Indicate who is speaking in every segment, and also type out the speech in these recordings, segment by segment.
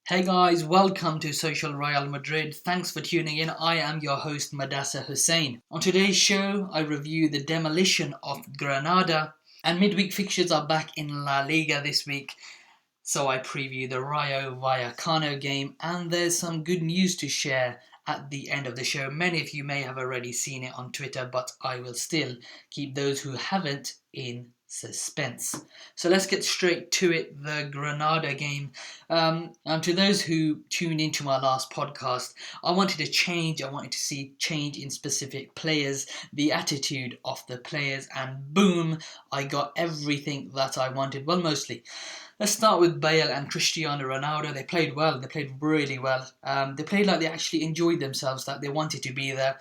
Speaker 1: Hey guys, welcome to SocialRMadrid. Thanks for tuning in. I am your host Muddassir Hussain. On today's show, I review the demolition of Granada, and midweek fixtures are back in La Liga this week. So I preview the Rayo Vallecano game, and there's some good news to share at the end of the show. Many of you may have already seen it on Twitter, but I will still keep those who haven't in suspense. So let's get straight to it. The Granada game. And to those who tuned into my last podcast, I wanted to change. I wanted to see change in specific players, the attitude of the players, and boom, I got everything that I wanted. Well, mostly. Let's start with Bale and Cristiano Ronaldo. They played well. They played really well. They played like they actually enjoyed themselves, like they wanted to be there.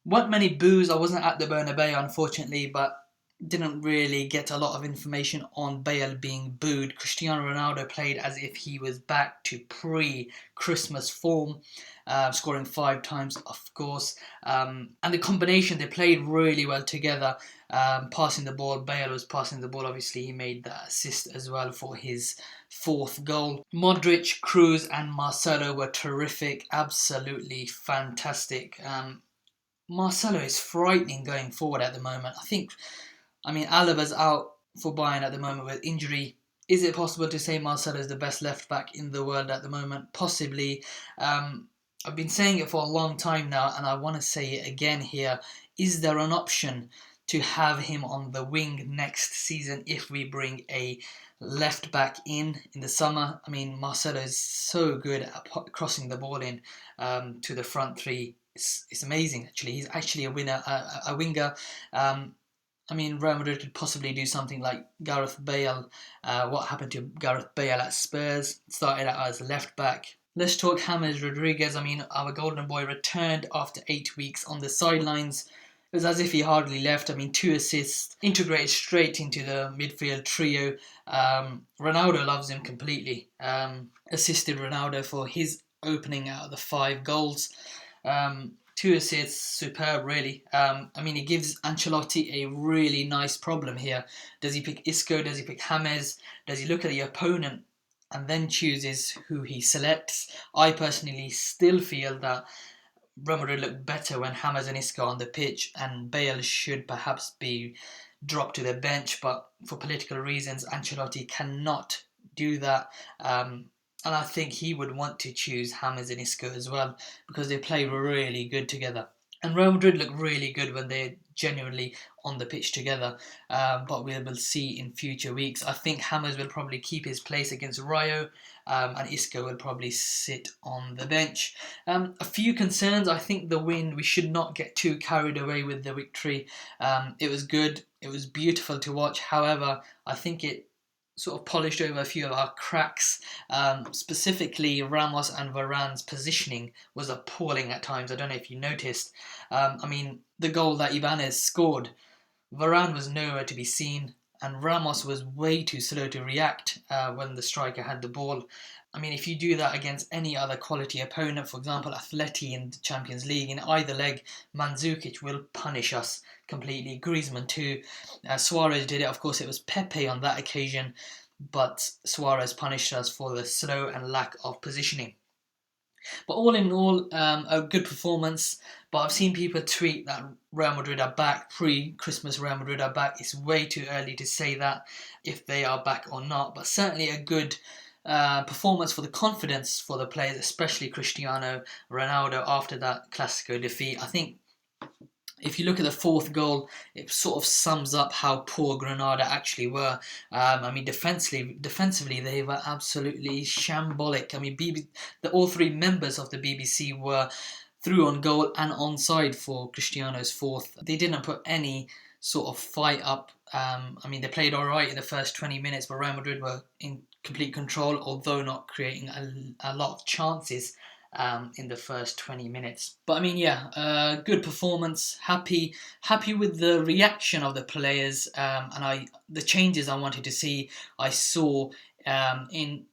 Speaker 1: Weren't many boos. I wasn't at the Bernabeu, unfortunately, but didn't really get a lot of information on Bale being booed. Cristiano Ronaldo played as if he was back to pre-Christmas form, scoring 5 times, of course. And the combination, they played really well together, passing the ball. Bale was passing the ball. Obviously, he made the assist as well for his 4th goal. Modric, Kroos and Marcelo were terrific. Absolutely fantastic. Marcelo is frightening going forward at the moment. Alaba's out for Bayern at the moment with injury. Is it possible to say Marcelo is the best left back in the world at the moment? Possibly. I've been saying it for a long time now, and I want to say it again here. Is there an option to have him on the wing next season if we bring a left back in the summer? I mean, Marcelo is so good at crossing the ball in to the front three. It's amazing, actually. He's actually a winger. Real Madrid could possibly do something like Gareth Bale. What happened to Gareth Bale at Spurs? Started out as left back. Let's talk James Rodriguez. Our golden boy returned after 8 weeks on the sidelines. It was as if he hardly left. 2 assists, integrated straight into the midfield trio. Ronaldo loves him completely. Assisted Ronaldo for his opening out of the 5 goals. 2 assists, superb, really. It gives Ancelotti a really nice problem here. Does he pick Isco? Does he pick James? Does he look at the opponent and then chooses who he selects? I personally still feel that Real Madrid look better when James and Isco are on the pitch, and Bale should perhaps be dropped to the bench, but for political reasons, Ancelotti cannot do that. And I think he would want to choose James and Isco as well, because they play really good together. And Real Madrid look really good when they're genuinely on the pitch together. But we will see in future weeks. I think James will probably keep his place against Rayo, and Isco will probably sit on the bench. A few concerns. I think the win, we should not get too carried away with the victory. It was good. It was beautiful to watch. However, I think it sort of polished over a few of our cracks. Specifically, Ramos and Varane's positioning was appalling at times. I don't know if you noticed. The goal that Ibanez scored, Varane was nowhere to be seen, and Ramos was way too slow to react when the striker had the ball. If you do that against any other quality opponent, for example, Atleti in the Champions League, in either leg, Mandzukic will punish us completely. Griezmann too. Suarez did it. Of course, it was Pepe on that occasion, but Suarez punished us for the slow and lack of positioning. But all in all, a good performance. But I've seen people tweet that Real Madrid are back, pre-Christmas Real Madrid are back. It's way too early to say that, if they are back or not. But certainly a good performance for the confidence for the players, especially Cristiano Ronaldo after that Clasico defeat. I think if you look at the 4th goal, it sort of sums up how poor Granada actually were. Defensively, they were absolutely shambolic. All 3 members of the BBC were through on goal and onside for Cristiano's 4th. They didn't put any sort of fight up. They played all right in the first 20 minutes, but Real Madrid were in complete control, although not creating a lot of chances in the first 20 minutes. But good performance. Happy with the reaction of the players, and the changes I wanted to see, I saw in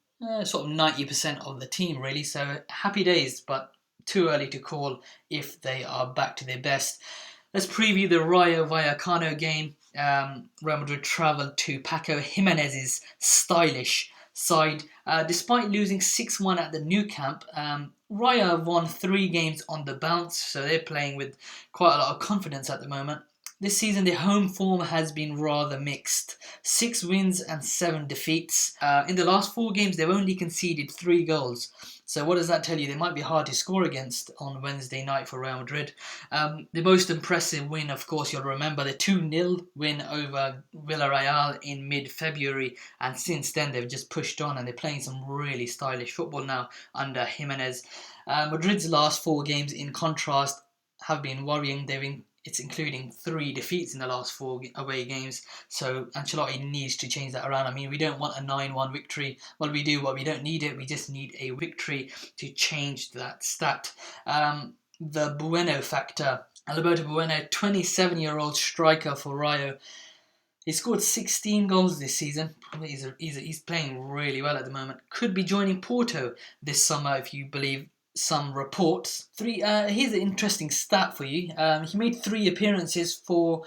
Speaker 1: sort of 90% of the team, really. So happy days, but too early to call if they are back to their best. Let's preview the Rayo Vallecano game. Real Madrid travelled to Paco Jimenez's stylish side. Despite losing 6-1 at the new camp, Rayo have won 3 games on the bounce, so they're playing with quite a lot of confidence at the moment. This season, their home form has been rather mixed. 6 wins and 7 defeats. In the last 4 games, they've only conceded 3 goals. So what does that tell you? They might be hard to score against on Wednesday night for Real Madrid. The most impressive win, of course, you'll remember the 2-0 win over Villarreal in mid-February. And since then, they've just pushed on and they're playing some really stylish football now under Jimenez. Madrid's last 4 games, in contrast, have been worrying. It's including 3 defeats in the last 4 away games. So Ancelotti needs to change that around. I mean, we don't want a 9-1 victory. Well, we do, but we don't need it. We just need a victory to change that stat. The Bueno factor. Alberto Bueno, 27-year-old striker for Rayo. He scored 16 goals this season. He's playing really well at the moment. Could be joining Porto this summer if you believe some reports. Here's an interesting stat for you. He made 3 appearances for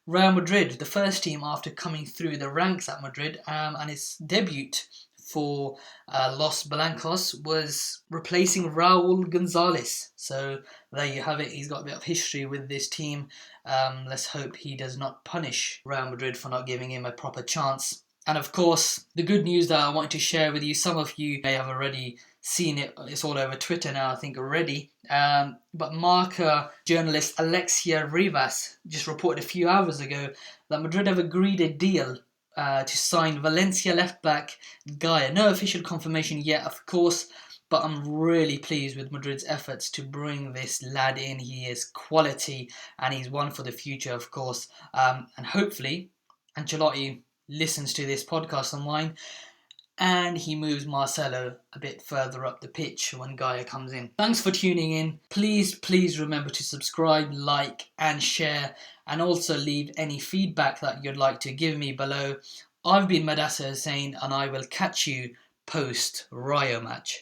Speaker 1: Real Madrid, the first team after coming through the ranks at Madrid, and his debut for Los Blancos was replacing Raul Gonzalez. So there you have it. He's got a bit of history with this team. Let's hope he does not punish Real Madrid for not giving him a proper chance. And of course, the good news that I wanted to share with you, some of you may have already seen it, it's all over Twitter now, I think, already. But Marca journalist Alexia Rivas just reported a few hours ago that Madrid have agreed a deal to sign Valencia left-back Gaia. No official confirmation yet, of course, but I'm really pleased with Madrid's efforts to bring this lad in. He is quality and he's one for the future, of course. And hopefully, Ancelotti listens to this podcast online and he moves Marcelo a bit further up the pitch when Gaia comes in. Thanks for tuning in. Please remember to subscribe, like and share, and also leave any feedback that you'd like to give me below. I've been Muddassir Hussain and I will catch you post Rayo match.